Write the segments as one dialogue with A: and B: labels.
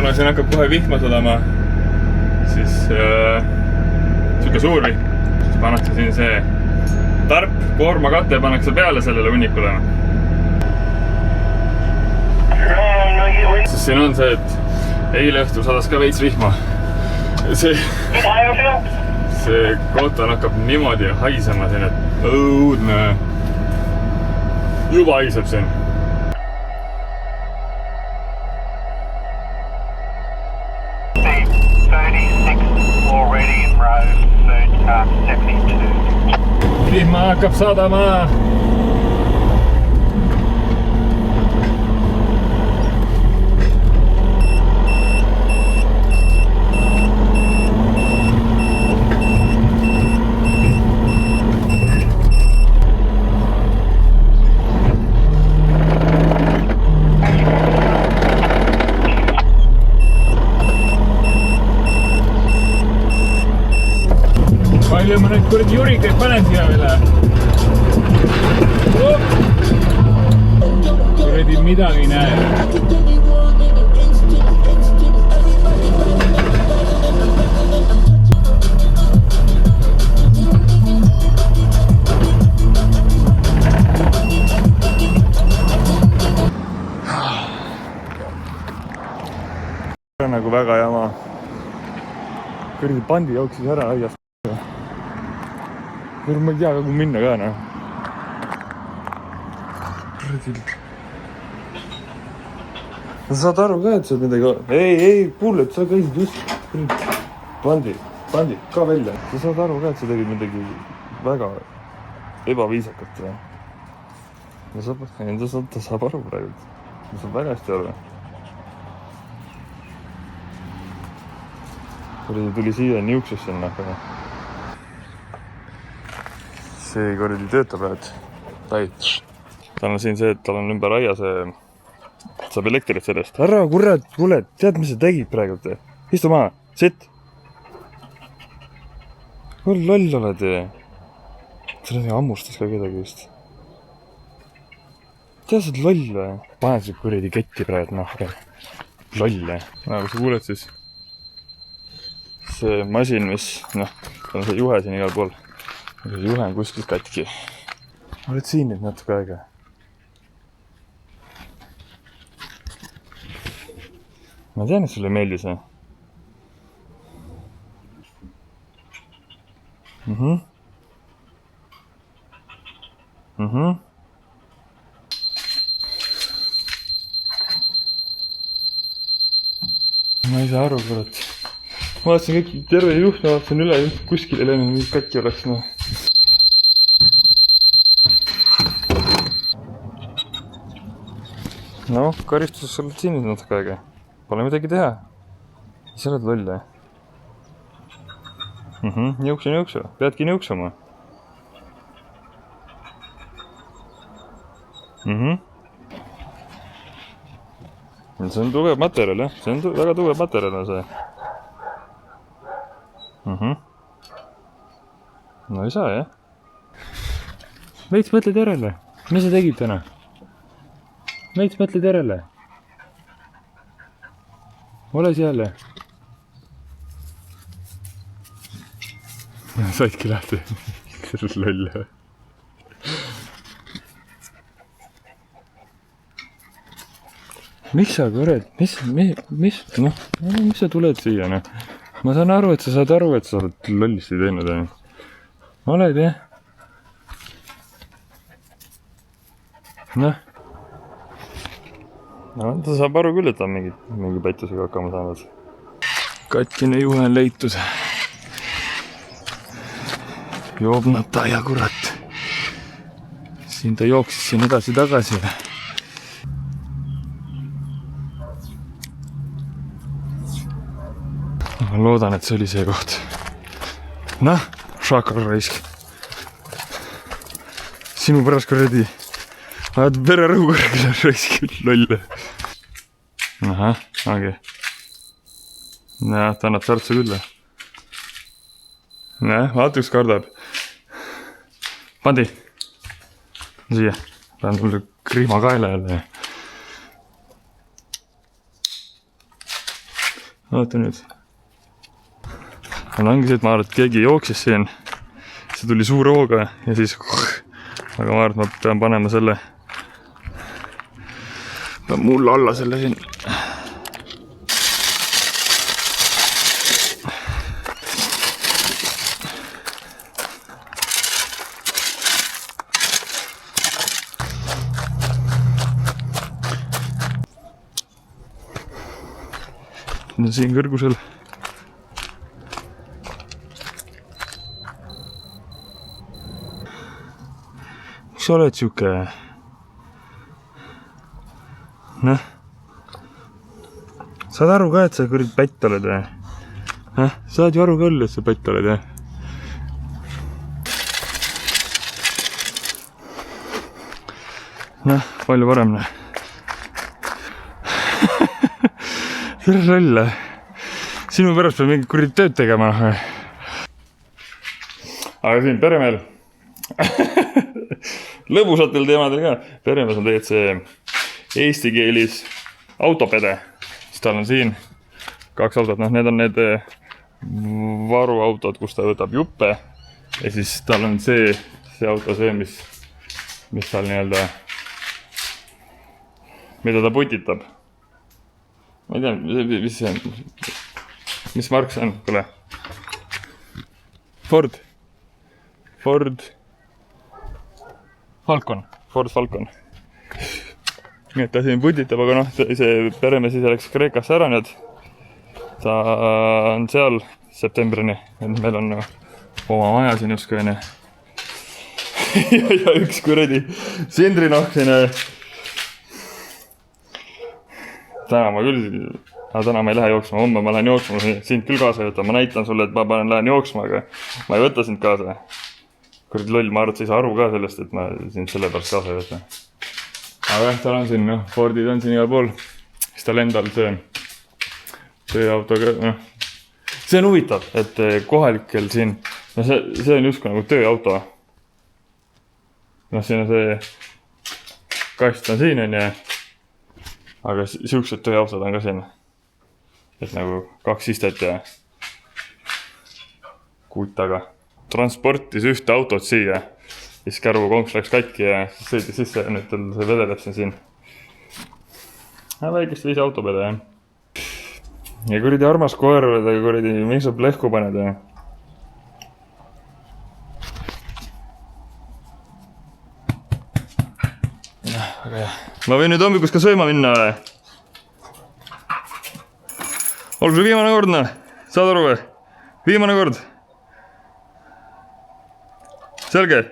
A: kuna siin hakkab kohe vihma sadama, siis siuke suur vihm, siis pannakse siin see tarp, koormakate pannakse peale sellele hunnikule. Siis siin on see, et eile õhtul sadas ka veits vihma. See koton hakkab niimoodi haisema siin, et õudne. Juba haiseb siin. Vihma hakkab sadama. Palju ma nüüd kuradi jurikaid panen siia veel. Kuradi midagi näe. Nagu väga jama. Kuradi pandi jooksis ära aiast. Ma ei tea, kuhu minna ka, noh. Sa saad aru ka, et sa midagi... Ei, kuule, et sa käisid just... Pandi ka välja. Sa saad aru ka, et sa tegid midagi väga ebaviisakat. Ta saab aru praegu. Ta saab väga hästi aru. Tuli siia niukses sinna. See kordi töötab praegu. Tal on siin see, et tal on ümber aia see... Saab elektrit sellest. Ära, kurat, kuule, tead, mis sa tegid praegu? Istu maha, sitt. Kui loll oled? See on ammustas ka kedagi just. Tead, sa oled loll või? Panen see kuradi ketti praegu, loll. Kui sa kuuled siis see masin, mis, on see juhe siin igal pool. See juhe on kuskilt katki. Oled siin nüüd natuke aega. Ma tean, et sulle meeldis, või? Ma ei saa aru, kurat. Ma vaatasin kõik, terve juht, ma vaatasin üle, kuskil ei läinud, mis katki oleks, karistus sa oled siin nüüd natuke aega. Pole midagi teha. Sa oled loll, või? Niuksu. Peadki niuksuma. See on tugev materjal, jah. See on väga tugev materjal, see. No ei saa, jah. Veits mõtled järele. Mis sa tegid täna? Veits mõtled järele. Ole seal. Saidki lahti. See on loll. Mis sa kurat? Mis sa tuled siia? Ma saan aru, et sa saad aru, et sa oled lollisti teinud. Oled, jah? Ta saab aru küll, et ta on mingi pättusega hakkama saanud. Katkine juhe on leitud. Joobnata ja kurat. Siin ta jooksis siin edasi-tagasi. Ma loodan, et see oli see koht. Šakal raisk. Sinu pärast kuradi. Ajad vererõhu kõrgele raisk, lolle. Ahah, okei. Ta annab särtsu küll. Vaata, kus kardab. Pandi. Siia. Lähen mulle kriima kaela jälle. Vaata nüüd. Ongi see, et ma arvan, et keegi jooksis siin. See tuli suure hooga ja siis... Aga ma arvan, et ma pean panema selle... Pean mulle alla selle siin. Siin kõrgusel. Mis sa oled siuke? Noh. Saad aru ka, et sa kõrd pätt oled või? Saad ju aru küll, et sa pätt oled või? Noh, palju parem. Tere rolle. Sinu pärast peab mingi kuradi tööd tegema. Aga siin peremehel. Lõbusatel teemadel ka. Peremees on tegelikult see eesti keelis autopede. Siis tal on siin 2 autot. Need on need varuautod, kus ta võtab juppe. Ja siis tal on see auto see, mis tal nii-öelda, mida ta putitab. Ma ei tea, mis see on? Mis mark see on? Kule. Ford Falcon. Nii et ta siin putitab, aga see peremees ise läks Kreekasse ära nüüd. Ta on seal septembrini. Meil on oma maja siin justkui. Ja üks kuradi sindrinohkine. Täna ma ei lähe jooksma, homme ma lähen jooksma, sind küll kaasa ei võta, ma näitan sulle, et ma lähen jooksma, aga ma ei võta sind kaasa. Kuradi loll, ma arvan, et sa ei saa aru ka sellest, et ma sind selle pärast kaasa ei võta. Aga jah, tal on siin, Fordid on siin igal pool, siis tal endal see tööautoga, see on huvitav, et kohalikel siin, see on justkui nagu tööauto. Siin on see kast on siin, on ja aga siuksed tööautod on ka siin. Et nagu 2 istet ja kuut taga. Transportis ühte autot siia. Siis kärvukonks läks katki ja sõidis sisse ja nüüd see vedeleb siin. Väikest 5 autopede, jah. Ja kuradi armas koer, kuradi, miks sa lehku paned, jah. Aga jah. Ma võin nüüd hommikust ka sööma minna või? Olgu see viimane kord, saad aru või? Viimane kord. Selge?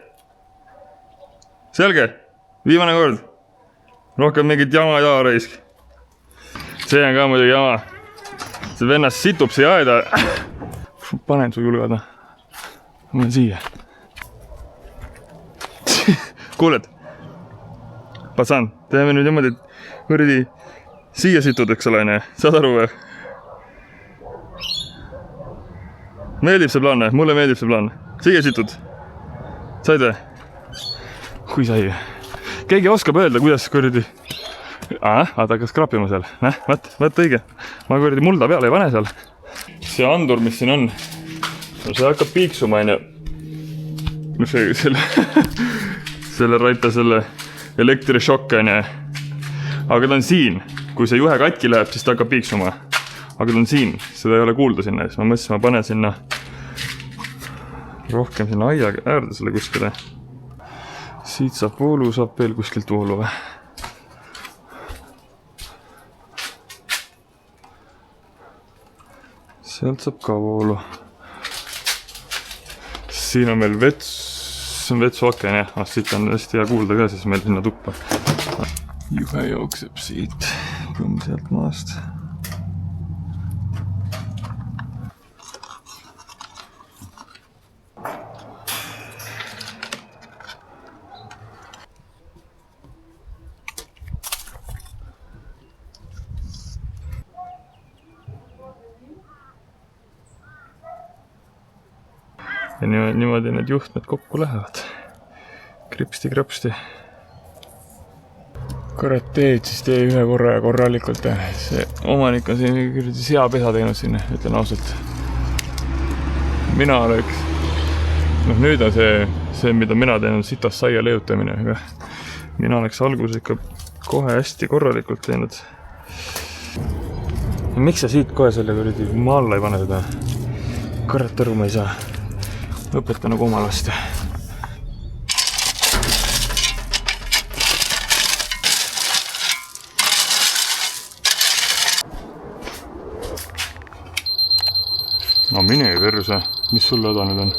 A: Viimane kord. Rohkem mingit jama ei taha reisk. See on ka muidugi jama. See vennas situb siia aeda. Panen su julgada. Ma olen siia. Kuuled? Patsan, teeme nüüd niimoodi, et võrdi siia situd, eks ole, saad aru või? Meeldib see plaan, mulle meeldib see plaan. Siia situd. Said või? Kui sai. Keegi oskab öelda, kuidas kuradi... Vaata, hakkas krapima seal. Vaat õige. Ma kuradi mulda peale ei pane seal. See andur, mis siin on, see hakkab piiksuma, selle raita selle elektrišokk, aga ta on siin. Kui see juhe katki läheb, siis ta hakkab piiksuma. Aga ta on siin, seda ei ole kuulda sinna. Siis ma mõtlesin, ma panen sinna rohkem sinna aia äärdesele kuskile. Siit saab voolu, saab veel kuskilt voolu või? Sealt saab ka voolu. Siin on meil vetsuaken, jah. Siit on hästi hea kuulda ka, siis meil sinna tuppa. Juhe jookseb siit, kõmm sealt maast. Ja niimoodi need juhtmed kokku lähevad. Kripsti-krapsti. Kurat teed, siis tee ühe korra ja korralikult. See omanik on siin seapesa teinud sinna, ütlen ausalt. Mina oleks... nüüd on see, mida mina teen, on sitast saia leiutamine. Aga mina oleks alguses ikka kohe hästi korralikult teinud. Miks sa siit kohe selle kuradi ma alla ei pane seda? Kurat aru ma ei saa. Õpeta nagu oma last. No mine verse, mis sul häda nüüd on?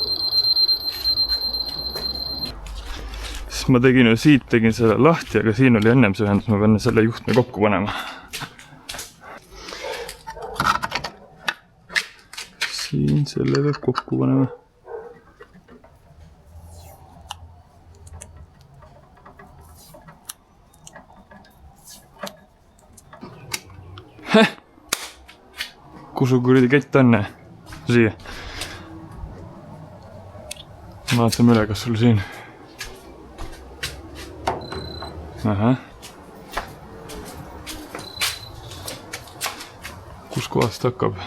A: Siis ma tegin ju siit, tegin selle lahti, aga siin oli ennem see ühendus, ma pean selle juhtme kokku panema. Siin selle peab kokku panema. Kus su kuradi kett on? Siia. Vaatame üle, kas sul siin. Aha. Kus kohast hakkab?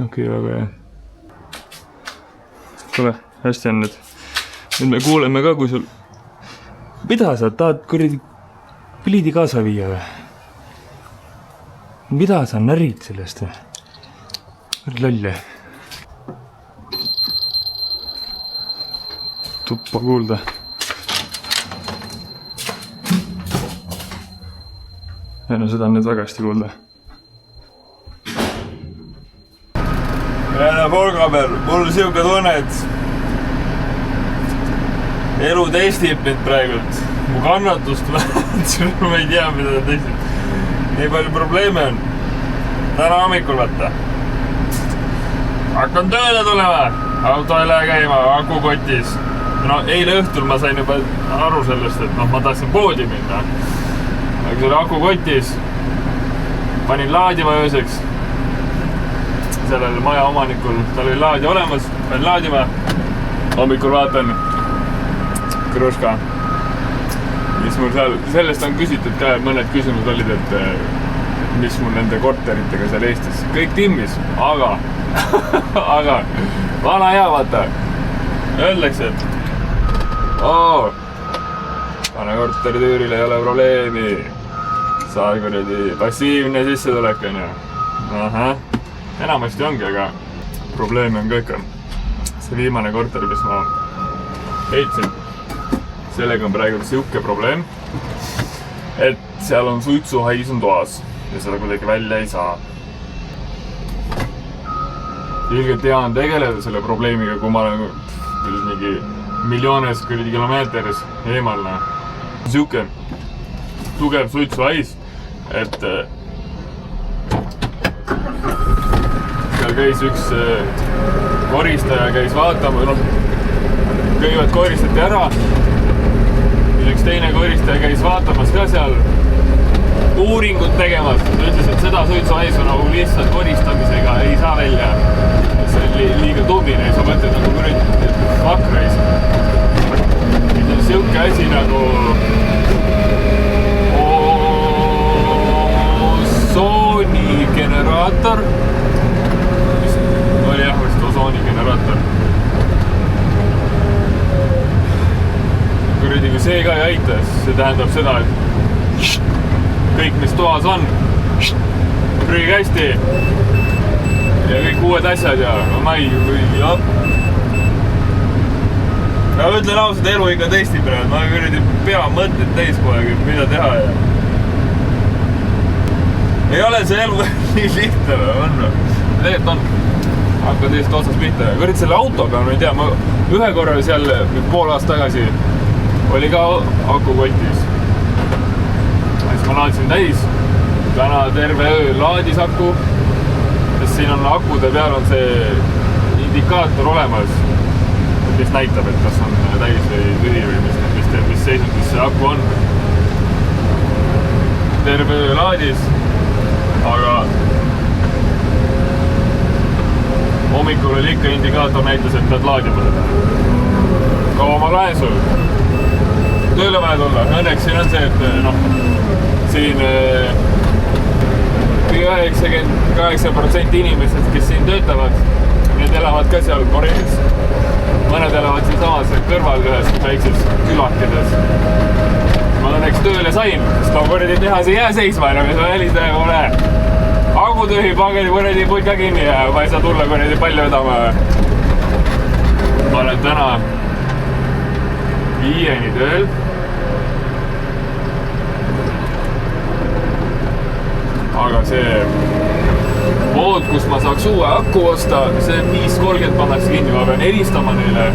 A: Okei, väga hea. Tule, hästi on nüüd. Nüüd me kuuleme ka, kui sul... Mida sa tahad kuradi pliidi kaasa viia või? Mida sa närid sellest või? Lolle. Tuppa kuulda. Ja no seda on nüüd väga hästi kuulda. Ja Volgaber, mul on siuke tunne, et elu testib mind praegult. Mu kannatust ma ei tea, mida ta testib. Nii palju probleeme on. Täna hommikul võtta. Hakkan tööle tulema. Auto ei lähe käima, akukotis. No eile õhtul ma sain juba aru sellest, et ma tahtsin poodi minna. Aga see oli akukotis. Panin laadima ööseks. Sellel maja omanikul, tal oli laadi olemas. Panin laadima. Hommikul vaatan. Kruška. Mis mul seal, sellest on küsitud ka, mõned küsimused olid, et mis mul nende korteritega seal Eestis. Kõik timmis, aga vana hea vaata. Öeldakse, et vana korteri tüüril ei ole probleemi. Saa kuradi passiivne sissetulek on ju. Enamasti ongi, aga probleemi on kõik. See viimane korter, mis ma heitsin. Sellega on praegu siuke probleem, et seal on suitsuhais on toas ja seda kuidagi välja ei saa. Ilgelt hea on tegeleda selle probleemiga, kui ma olen mingi miljoones kilomeetris eemal. Siuke tugev suitsuhais, et seal käis üks koristaja käis vaatama, kõigepealt koristati ära. Üks teine koristaja käis vaatamas ka seal uuringut tegemas. Ta ütles, et seda suitsuhaisu nagu lihtsalt koristamisega ei saa välja. See on liiga tubine, sa mõtled nagu kuradi fakreis. Nüüd on siuke asi nagu osoonigeneraator. Oli jah, vist osoonigeneraator. Kui see ka ei aita, see tähendab seda, et kõik, mis toas on, prügi hästi ja kõik uued asjad ja ma ei... Ma ütlen ausalt, elu ikka testib praegu, ma kuradi pea mõtted täis kohe, mida teha ja... Ei ole see elu nii lihtne, on. Tegelikult on. Hakkad lihtsalt otsast pihta. Kõrd selle autoga, ma ei tea, ma ühe korra seal pool aasta tagasi oli ka akukotis. Siis ma laadsin täis. Täna terve öö laadis aku. Sest siin on akude peal on see indikaator olemas, mis näitab, et kas on täis või tühi või mis seisundis see aku on. Terve öö laadis, aga hommikul oli ikka indikaator näitas, et pead laadima seda. Kaua ma laen sul? Tööle vaja tulla. Õnneks siin on see, et noh, siin 98% inimesed, kes siin töötavad, need elavad ka seal Koreas. Mõned elavad siin samas kõrval ühes väikses külakides. Ma õnneks tööle sain, sest ma kuradi tehas ei jää seisma enam ja see helistaja pole. Agu tühi, pageli kuradi puid ka kinni ja ma ei saa tulla kuradi palju vedama. Ma olen täna 5-ni tööl. Aga see pood, kus ma saaks uue aku osta, see 5.30 pannakse kinni, ma pean helistama neile,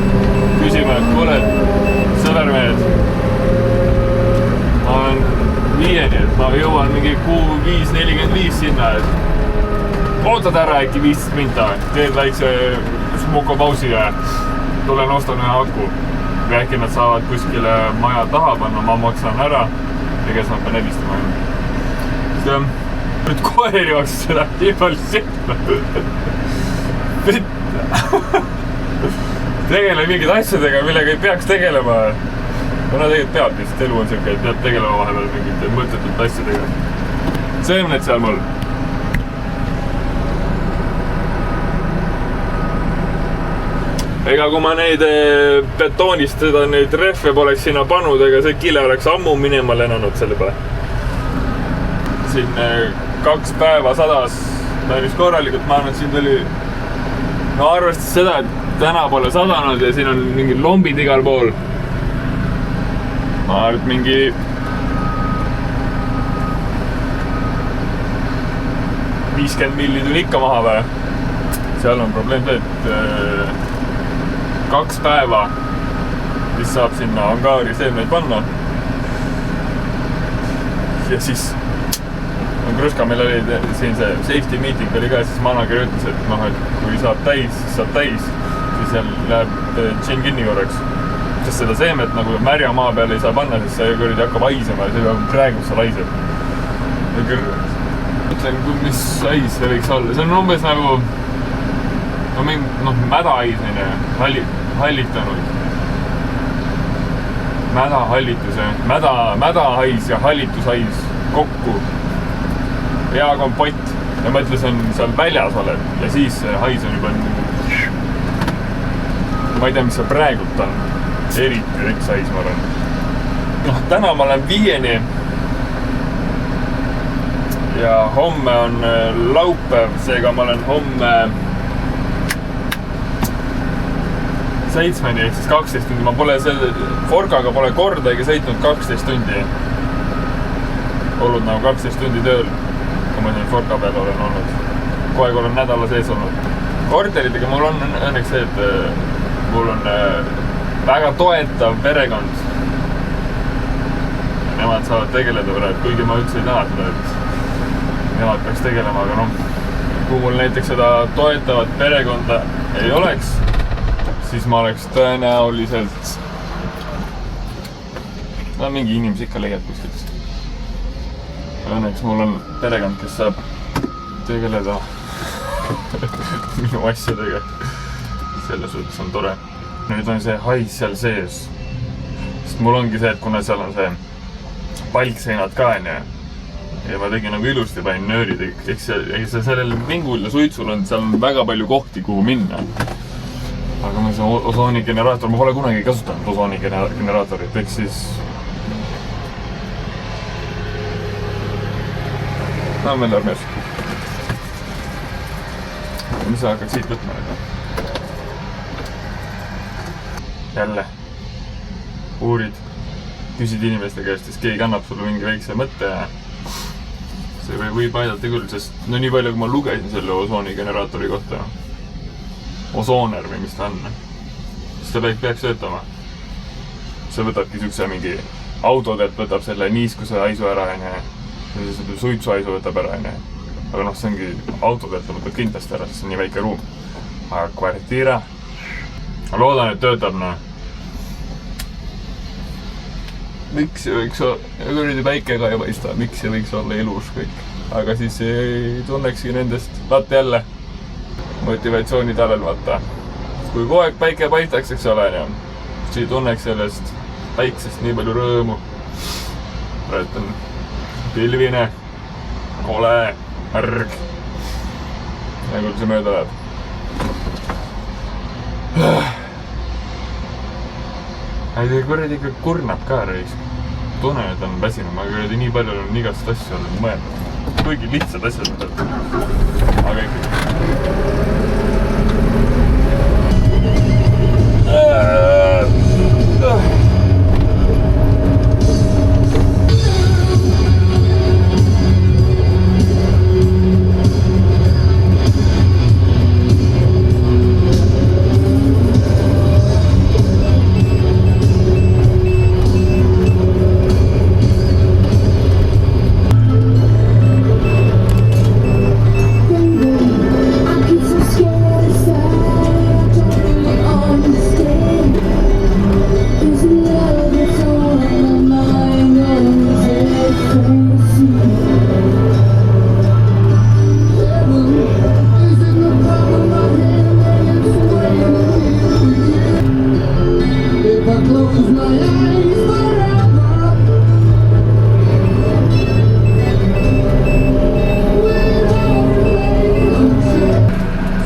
A: küsima, et kuule, sõvermehed, ma olen 5-ni, et ma jõuan mingi 5.45 sinna, et ootad ära äkki 15 minta, teed väikse smuko pausi ja tulen ostan ühe aku. Või äkki nad saavad kuskile maja taha panna, ma maksan ära ja kes nad pean helistama. Nüüd koer jooksis seda nii palju sihta. Tegele mingid asjadega, millega ei peaks tegelema. Kuna tegelikult peab vist, elu on selline, et peab tegelema vahepeal mingite mõttetult asjadega. Seemned seal mul. Ega kui ma neid betoonist seda neid rehve poleks sinna pannud, ega see kile oleks ammu minema lennanud selle peale. Siin 2 päeva sadas, ta on vist korralikult, ma arvan, et siin tuli no arvestades seda, et täna pole sadanud ja siin on mingid lombid igal pool. Ma arvan, et mingi 50 milli tuli ikka maha või. Seal on probleem see, et 2 päeva mis saab sinna hangaari seemneid panna. Ja siis Kruska, meil oli siin see safety meeting oli ka, siis manager ütles, et noh, et kui saab täis, siis saab täis, siis seal läheb džinn kinni korraks. Sest seda seemet nagu märja maa peale ei saa panna, siis see kuradi hakkab haisema ja see praegu seal haiseb. Mõtlen, mis hais see võiks olla. See on umbes nagu mädahais, hallitanud. Mädahais ja hallitushais kokku. Hea kompott. Ja ma ütlesin, seal väljas oled ja siis hais on juba ma ei tea, mis see praegult on. Eriti üks hais, ma olen. Noh, täna ma olen 5-ni ja homme on laupäev, seega ma olen homme 7-ni ehk siis 12 tundi. Ma pole selle Forkaga pole kordagi sõitnud 12 tundi. Olnud nagu 12 tundi tööl, kui ma siin Forka peal olen olnud. Kogu aeg olen nädala sees olnud. Korteritega mul on õnneks see, et mul on väga toetav perekond. Nemad saavad tegeleda praegu, kuigi ma üldse ei taha seda, et nemad peaks tegelema, aga noh, kui mul näiteks seda toetavat perekonda ei oleks, siis ma oleks tõenäoliselt mingi inimesi ikka leiab kuskilt. Õnneks mul on perekond, kes saab tegeleda minu asjadega. Selles suhtes on tore. Nüüd on see hais seal sees. Sest mul ongi see, et kuna seal on see palkseinad ka ja ma tegin nagu ilusti panin nöörid. Eks sellel vingul ja suitsul on seal väga palju kohti, kuhu minna. Aga ma see osoonigeneraator, ma pole kunagi kasutanud osoonigeneraatorit, eks siis meil armes. Mis sa hakkad siit võtma? Jälle uurid, küsid inimeste käest, siis keegi annab sulle mingi väikse mõtte ja see võib aidata küll, sest no nii palju, kui ma lugesin selle osoonigeneraatori kohta, osooner või mis ta on, siis ta peaks töötama. See võtabki siukse mingi autodelt võtab selle niiskuse haisu ära ja suitsuhaisu võtab ära. Aga noh, see ongi autodelt võtab kindlasti ära, sest see on nii väike ruum. Aga kvartiira, ma loodan, et töötab, noh. Miks see võiks olla, kuridi päike ka ei paista, miks see võiks olla ilus kõik. Aga siis ei tunnekski nendest, vaata jälle. motivatsiooni talel, vaata. Kui kogu aeg päike paistaks, eks ole, siis ei tunneks sellest päiksest nii palju rõõmu. Praegu on pilvine, kole, märg. Nagu see mööda läheb. Ei kuradi ikka kurnab ka reis. Tunnen, et on väsinud, ma kuradi nii palju on igast asju olnud mõelnud. Kuigi lihtsad asjad, aga ikka.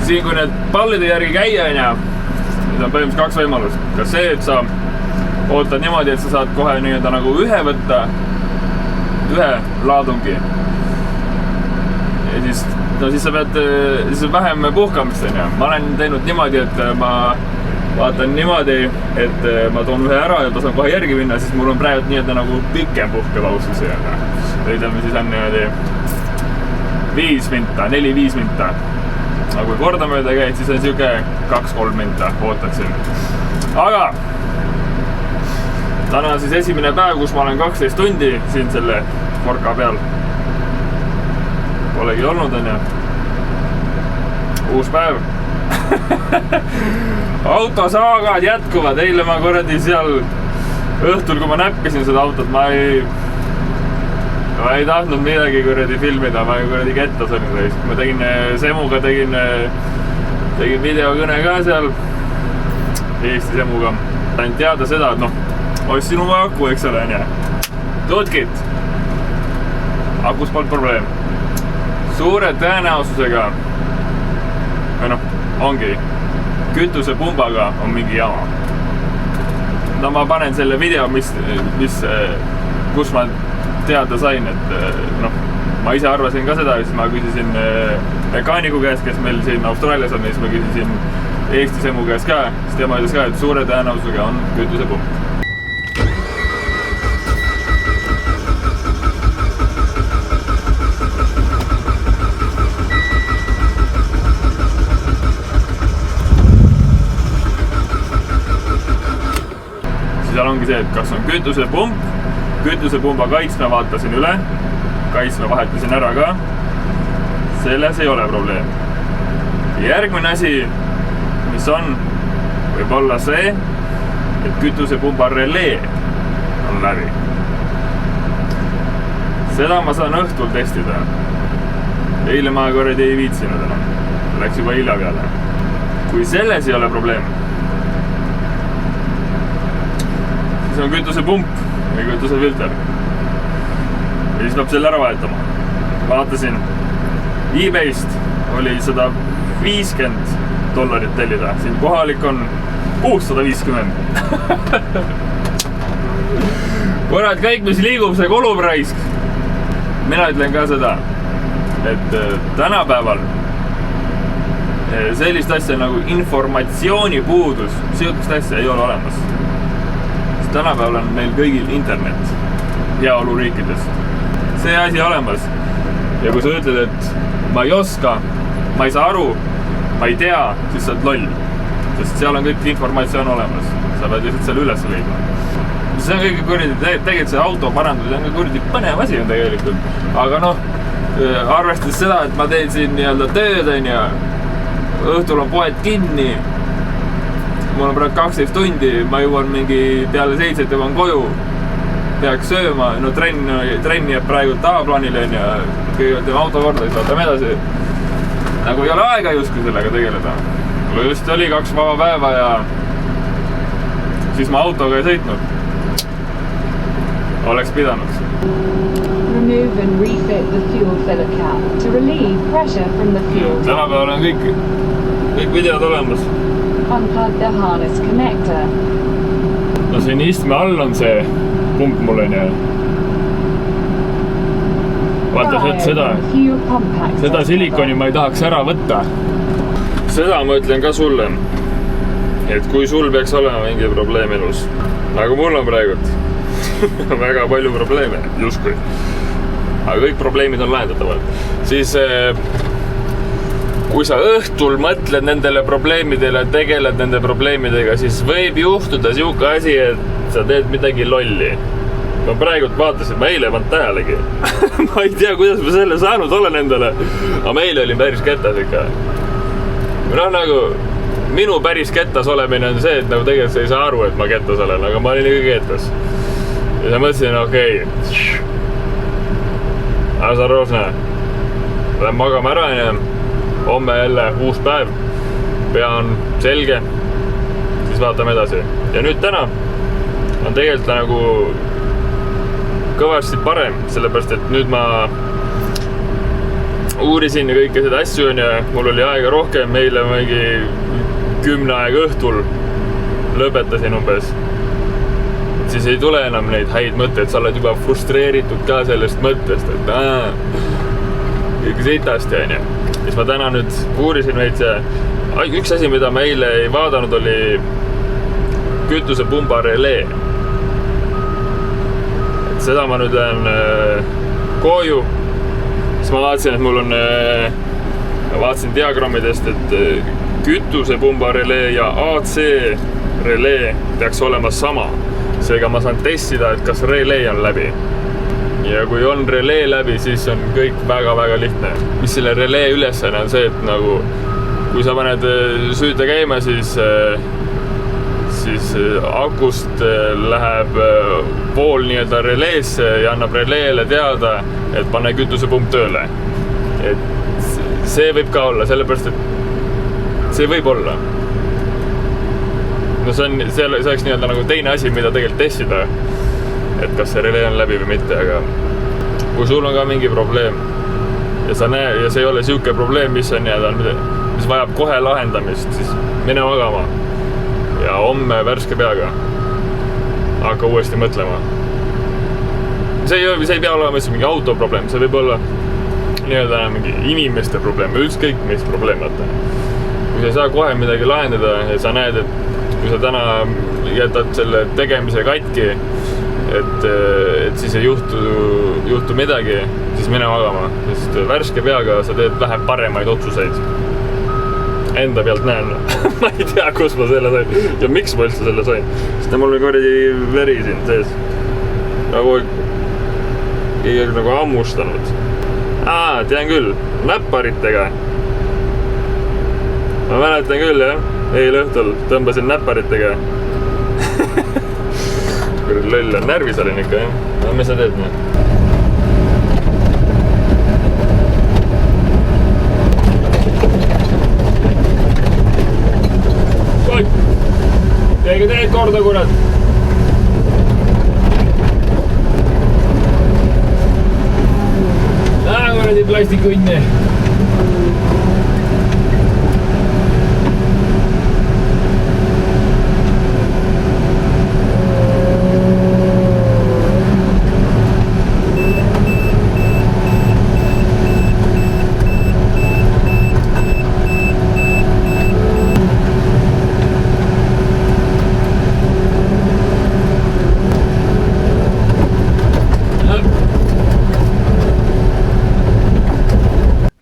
A: Siin kui need pallide järgi käia on ja nüüd on põhimõtteliselt 2 võimalust. Kas see, et sa ootad niimoodi, et sa saad kohe nii-öelda nagu ühe võtta, ühe laadungi. Ja siis sa pead vähem puhkamist on ja. Ma olen teinud niimoodi, et ma vaatan niimoodi, et ma toon ühe ära ja ta saan kohe järgi minna, siis mul on praegu nii-öelda nagu pikem puhkepausis. Ütleme siis on niimoodi 5 minta, 4-5 minta. Aga kui kordamööda käid, siis on siuke 2-3 minta ootaksin. Aga täna on siis esimene päev, kus ma olen 12 tundi siin selle korka peal. Polegi olnud on ja. Uus päev. Autosaagad jätkuvad. Eile ma kuradi seal õhtul, kui ma näppisin seda autot, ma ei tahtnud midagi kuradi filmida, ma kuradi kettas olin reis. Ma tegin Semuga, tegin videokõne ka seal Eesti Semuga. Sain teada seda, et ostsin oma aku, eks ole, Tutkit. Akus polnud probleem. Suure tõenäosusega ongi kütusepumbaga on mingi jama. No ma panen selle video, kus ma teada sain, et ma ise arvasin ka seda, siis ma küsisin mekaaniku käest, kes meil siin Austraalias on, siis ma küsisin Eesti Semu käest ka, siis tema ütles ka, et suure tõenäosusega on kütusepump. Seal ongi see, et kas on kütusepump, kütusepumba kaitsme vaatasin üle, kaitsme vahetasin ära ka, selles ei ole probleem. Järgmine asi, mis on, võib olla see, et kütusepumba relee on läbi. Seda ma saan õhtul testida. Eile ma korredi ei viitsinud enam, läks juba hilja peale. Kui selles ei ole probleem, siis on kütusepump või kütusefilter. Ja siis peab selle ära vahetama. Vaatasin, eBayst oli $150 tellida. Siin kohalik on 650. Kurat, kõik mis liigub, see kulub raisk. Mina ütlen ka seda, et tänapäeval sellist asja nagu informatsioonipuudus, siukest asja ei ole olemas. Tänapäeval on meil kõigil internet heaoluriikides. See asi olemas. Ja kui sa ütled, et ma ei oska, ma ei saa aru, ma ei tea, siis sa oled loll. Sest seal on kõik informatsioon olemas. Sa pead lihtsalt selle üles leidma. See on kõige kuradi, tegelikult see auto parandus on ka kuradi põnev asi on tegelikult. Aga arvestades seda, et ma teen siin nii-öelda tööd ja õhtul on poed kinni, mul on praegu 12 tundi, ma jõuan mingi peale 7 jõuan koju, peaks sööma, trenni jääb praegu tahaplaanile ja kõigepealt teeme auto korda, siis vaatame edasi. nagu ei ole aega justkui sellega tegeleda. Mul just oli 2 vaba päeva ja siis ma autoga ei sõitnud. Oleks pidanud.
B: Remove and refit the fuel filler cap to relieve pressure from the fuel.
A: Tänapäeval on kõik videod olemas.
B: Unplug the harness connector.
A: No siin istme all on see pump mul on ja vaata seda silikoni ma ei tahaks ära võtta. Seda ma ütlen ka sulle, et kui sul peaks olema mingi probleem elus, nagu mul on praegult väga palju probleeme, justkui. Aga kõik probleemid on lahendatavad. Siis kui sa õhtul mõtled nendele probleemidele, tegeled nende probleemidega, siis võib juhtuda siuke asi, et sa teed midagi lolli. Ma praegult vaatasin, ma eile pannud tähelegi. Ma ei tea, kuidas ma selle saanud olen endale. Aga ma eile olin päris kettas ikka. Nagu minu päris kettas olemine on see, et nagu tegelikult sa ei saa aru, et ma kettas olen, aga ma olin ikka kettas. Ja sa mõtlesin, okei. Asa Roosne, lähen magama ära ja homme jälle uus päev. Pea on selge. Siis vaatame edasi. Ja nüüd täna on tegelikult nagu kõvasti parem, sellepärast, et nüüd ma uurisin ja kõike seda asju ja mul oli aega rohkem, meile mingi 10 aega õhtul lõpetasin umbes. Siis ei tule enam neid häid mõtteid, sa oled juba frustreeritud ka sellest mõttest, et kõik sitasti on ja. Siis ma täna nüüd uurisin veits ja üks asi, mida ma eile ei vaadanud, oli kütusepumba relee. Seda ma nüüd lähen koju. Siis ma vaatasin, et mul on vaatasin diagrammidest, et kütusepumba relee ja AC relee peaks olema sama. Seega ma saan testida, et kas relee on läbi. Ja kui on relee läbi, siis on kõik väga-väga lihtne. Mis selle relee ülesene on see, et nagu kui sa paned süüte käima, siis akust läheb vool nii-öelda releesse ja annab releele teada, et pane kütusepump tööle. Et see võib ka olla, sellepärast, et see võib olla. No see oleks nii-öelda nagu teine asi, mida tegelikult testida, et kas see relee on läbi või mitte, aga kui sul on ka mingi probleem ja sa näed, ja see ei ole siuke probleem, mis vajab kohe lahendamist, siis mine magama. Ja homme värske peaga hakka uuesti mõtlema. See ei pea olema mingi auto probleem, see võib olla nii-öelda mingi inimeste probleem, ülskõik mis probleem. Kui sa ei saa kohe midagi lahendada ja sa näed, et kui sa täna jätad selle tegemise katki, et siis ei juhtu midagi, siis mine magama. Sest värske peaga sa teed vähe paremaid otsuseid. Enda pealt näen. Ma ei tea, kus ma selle sain. Ja miks ma üldse selle sain. Sest mul on kordi veri siin sees. Nagu keegi nagu ammustanud. Tean küll. Näpparitega. Ma mäletan küll, jah. Eile õhtul tõmbasin näpparitega. Kui loll on. Närvis olin ikka, jah. Mis sa teed nii? Teege teed korda, kurat! Kuradi plastikkunni!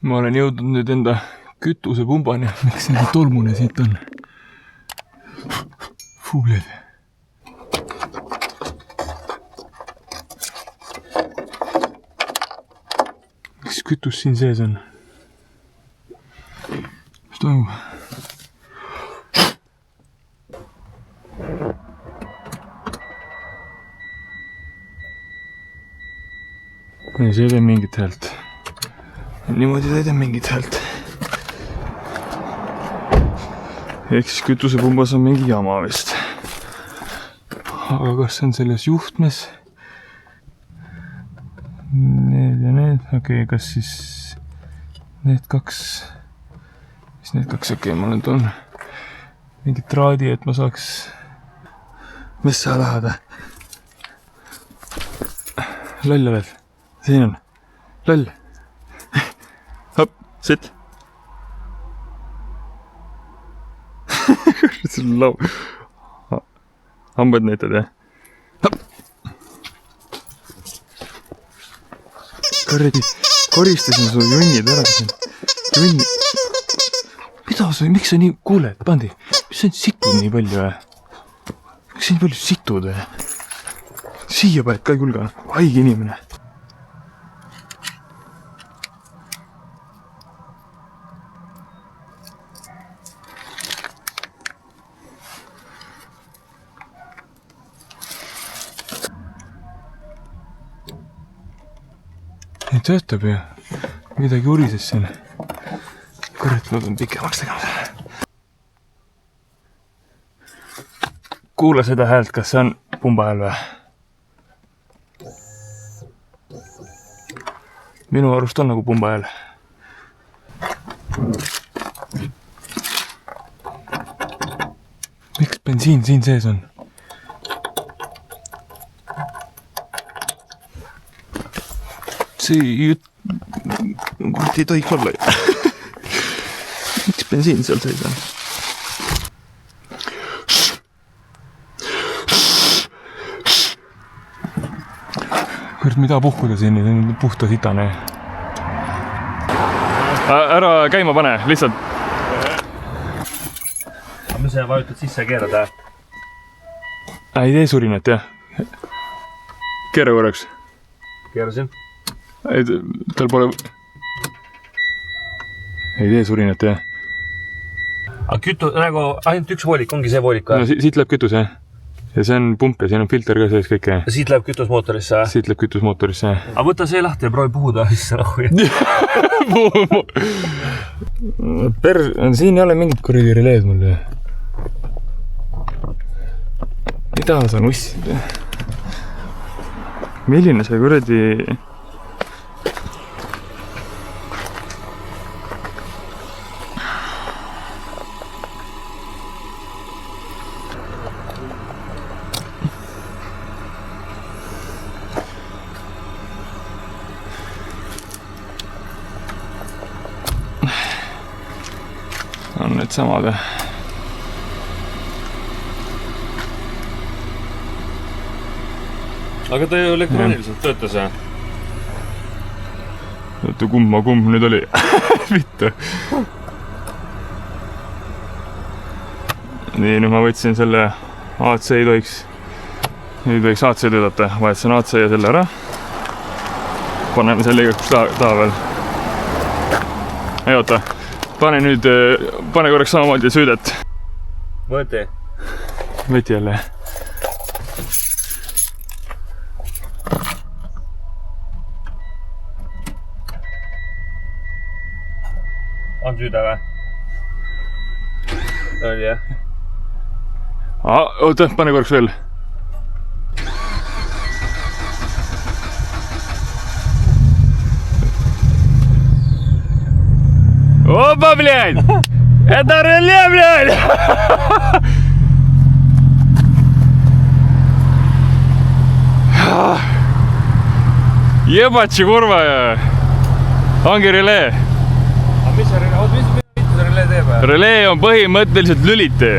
A: Ma olen jõudnud nüüd enda kütusepumbani. Miks see tolmune siit on? Fuuled. Miks kütus siin sees on? Mis toimub? See ei tee mingit häält. Niimoodi ta ei tee mingit häält. ehk siis kütusepumbas on mingi jama vist. Aga kas see on selles juhtmes? Need ja need, okei, kas siis need kaks, mis need kaks, okei, ma olen toon mingi traadi, et ma saaks, mis sa lähed? Loll oled, siin on, loll. Hop, sit. Hambad näitad, jah? Kardi, koristasin su junnid ära siin. Junni. Mida sa, miks sa nii kuuled, Pandi? Mis sa situd nii palju, või? Miks sa nii palju situd, või? Siia paned ka ei kulga, haige inimene. Ei töötab ju. Midagi urises siin. Kurat, ma pean pikemaks tegema. Kuula seda häält, kas see on pumba hääl või? Minu arust on nagu pumba hääl. Miks bensiin siin sees on? See kurat ei tohiks olla ju. Miks bensiin seal sees on? Kurat, mida puhkuda siin, puhta sitane. Ära käima pane, lihtsalt.
C: Mis sa vajutad sisse ja keerad,
A: Ei tee surinat, jah. Keera korraks.
C: Keerasin.
A: Ei, tal pole... Ei tee surinat, jah.
C: Aga kütu, nagu ainult üks voolik, ongi see voolik või?
A: No siit läheb kütus, jah. Ja see on pump ja siin on filter ka sees kõike.
C: Siit läheb kütusmootorisse?
A: Siit läheb kütusmootorisse.
C: Aga võta see lahti ja proovi puhuda isse nahu.
A: Siin ei ole mingit kuradi releed mul. Mida sa nussid? Milline see kuradi... on need samad.
C: Aga ta ju elektrooniliselt töötas, jah?
A: Oota, kumb nüüd oli? Vittu. Nii, nüüd ma võtsin selle AC ei tohiks AC töödata. Vahetasin AC ja selle ära. Paneme selle igaks taha veel. Ei oota. Pane korraks samamoodi süüdet.
C: Võeti?
A: Võti jälle.
C: On süüde või? Oli jah?
A: Oota, pane korraks veel. Опа, блядь! Это реле, блядь! Jebatši kurva ja ongi relee.
C: Aga mis see relee teeb?
A: Relee on põhimõtteliselt lüliti.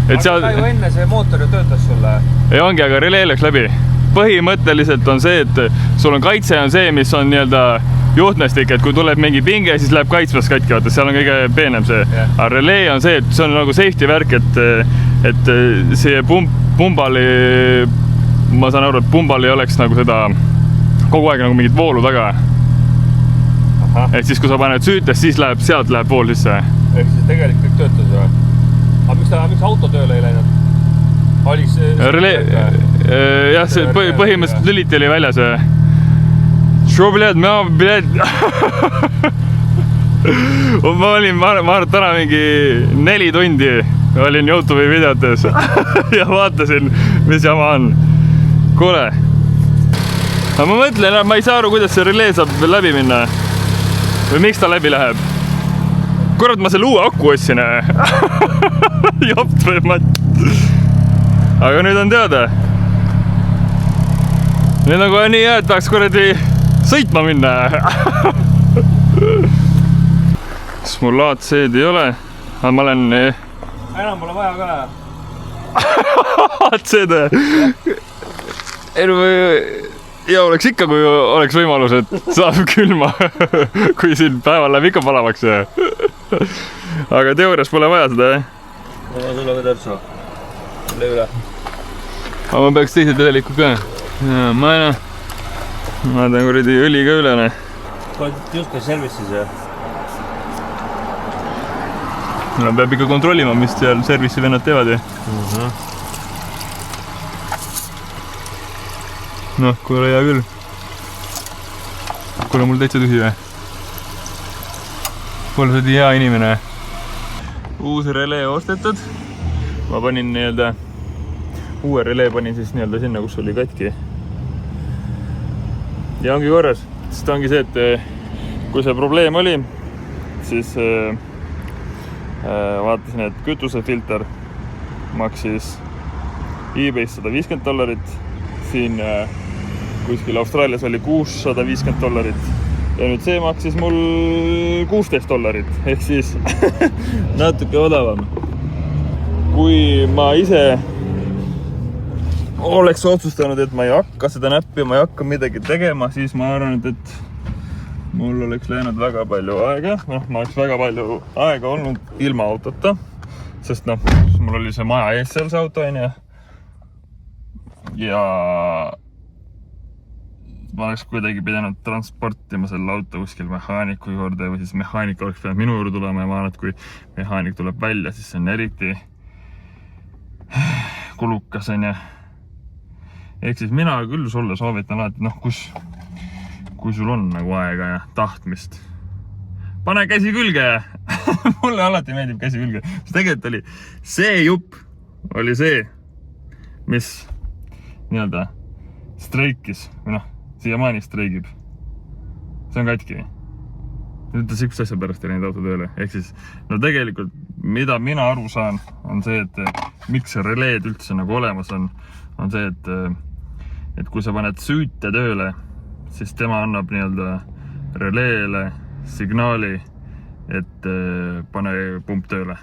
C: Aga ju enne see mootor ju töötas sulle.
A: Ei ongi, aga relee läks läbi. Põhimõtteliselt on see, et sul on kaitse on see, mis on nii-öelda juhtmestik, et kui tuleb mingi pinge, siis läheb kaitsmas katki, vaata, seal on kõige peenem see. Aga relee on see, et see on nagu safety värk, et see pumbal ei, ma saan aru, et pumbal ei oleks nagu seda kogu aeg nagu mingit voolu taga. Et siis, kui sa paned süütes, siis sealt läheb vool sisse.
C: Ehk siis tegelikult kõik töötas või? Aga miks auto tööle ei läinud? Oliks
A: relee, jah, see põhimõtteliselt lüliti oli väljas. Что, блядь, ma olin, ma arvan, täna mingi 4 tundi olin YouTube'i videotes ja vaatasin, mis jama on. Kuule. Aga ma mõtlen, ma ei saa aru, kuidas see relee saab läbi minna. Või miks ta läbi läheb? Kurat, ma selle uue aku ostsin. Jopt või matt. Aga nüüd on teada. Nüüd on kohe nii hea, et tahaks kuradi sõitma minna. Kas mul laadseed ei ole? Aga ma olen...
C: Enam pole vaja ka.
A: Laadseed. Ja oleks ikka, kui oleks võimalus, et saab külma. Kui siin päeval läheb ikka palavaks. Aga teoorias pole vaja seda,
C: Ma sulle ka täpsa. Üle üle.
A: Aga ma peaks teise teleliku ka. Ja, ma teen kuradi õli ka üle.
C: Just ka service'is ja?
A: No peab ikka kontrollima, mis seal service'i vennad teevad. Noh, kuule hea küll. Kuule mul täitsa tühi või? Kuule sa hea inimene. Uus relee ostetud. Ma panin nii-öelda uue relee panin siis nii-öelda sinna, kus oli katki. Ja ongi korras. Sest ongi see, et kui see probleem oli, siis vaatasin, et kütusefilter maksis eBay's $150. Siin kuskil Austraalias oli $650. Ja nüüd see maksis mul $16. Ehk siis natuke odavam. Kui ma ise oleks otsustanud, et ma ei hakka seda näppi, ma ei hakka midagi tegema, siis ma arvan, et mul oleks läinud väga palju aega. Ma oleks väga palju aega olnud ilma autota. Sest mul oli see maja ees seal see auto, ja ma oleks kuidagi pidanud transportima selle auto kuskil mehaaniku juurde või siis mehaanik oleks pidanud minu juurde tulema ja ma arvan, et kui mehaanik tuleb välja, siis see on eriti kulukas. Ehk siis mina küll sulle soovitan alati, kui sul on nagu aega ja tahtmist. Pane käsi külge! Mulle alati meeldib käsi külge. See tegelikult oli see jupp oli see, mis nii-öelda streikis või siiamaani streigib. See on katki. Nüüd siukse asja pärast ei läinud auto tööle. Ehk siis, tegelikult, mida mina aru saan, on see, et miks see releed üldse nagu olemas on see, et kui sa paned süüte tööle, siis tema annab nii-öelda releele signaali, et pane pump tööle.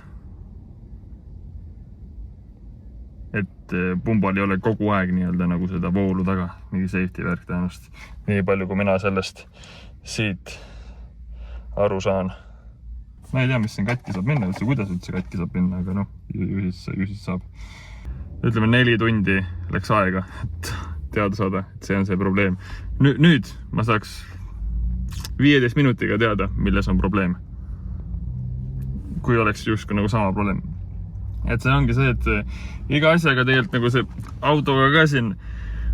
A: Et pumbal ei ole kogu aeg nii-öelda nagu seda voolu taga, mingi safety värk tõenäoliselt. Nii palju, kui mina sellest siit aru saan. Ma ei tea, mis siin katki saab minna, kuidas üldse katki saab minna, aga ju siis saab. Ütleme 4 tundi läks aega, et teada saada, et see on see probleem. Nüüd ma saaks 15 minutiga teada, milles on probleem. Kui oleks justkui nagu sama probleem. Et see ongi see, et iga asjaga tegelikult nagu see autoga ka siin,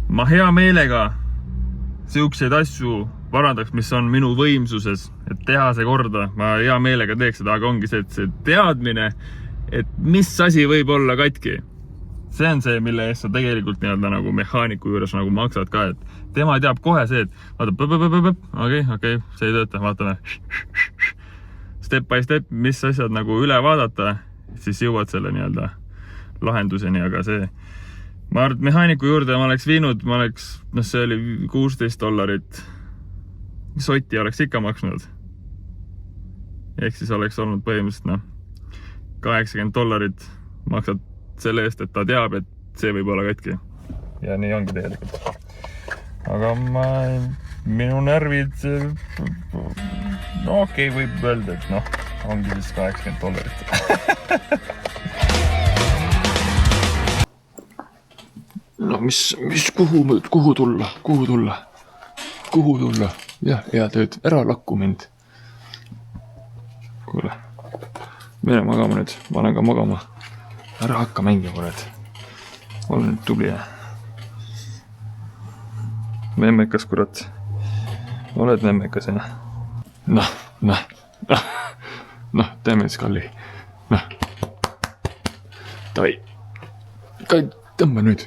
A: ma hea meelega siukseid asju parandaks, mis on minu võimsuses, et teha see korda, ma hea meelega teeks seda, aga ongi see, et see teadmine, et mis asi võib olla katki. See on see, mille eest sa tegelikult nii-öelda nagu mehaaniku juures nagu maksad ka, et tema teab kohe see, et vaata, okei, see ei tööta, vaatame. Step by step, mis asjad nagu üle vaadata, siis jõuad selle nii-öelda lahenduseni, aga see ma arvan, et mehaaniku juurde ma oleks viinud, see oli $16. Sotti oleks ikka maksnud. Ehk siis oleks olnud põhimõtteliselt $80 maksad selle eest, et ta teab, et see võib olla katki. Ja nii ongi tegelikult. Aga minu närvid, okei, võib öelda, et ongi siis $80. Kuhu tulla? Jah, hea tööd, ära lakku mind. Kuule, mine magama nüüd, ma olen ka magama. Ära hakka mängima, kurat. Olen nüüd tubli. Memmekas, kurat. Oled memmekas, jah? noh, teeme siis Kalli. Noh. Davai. Kalli, tõmba nüüd.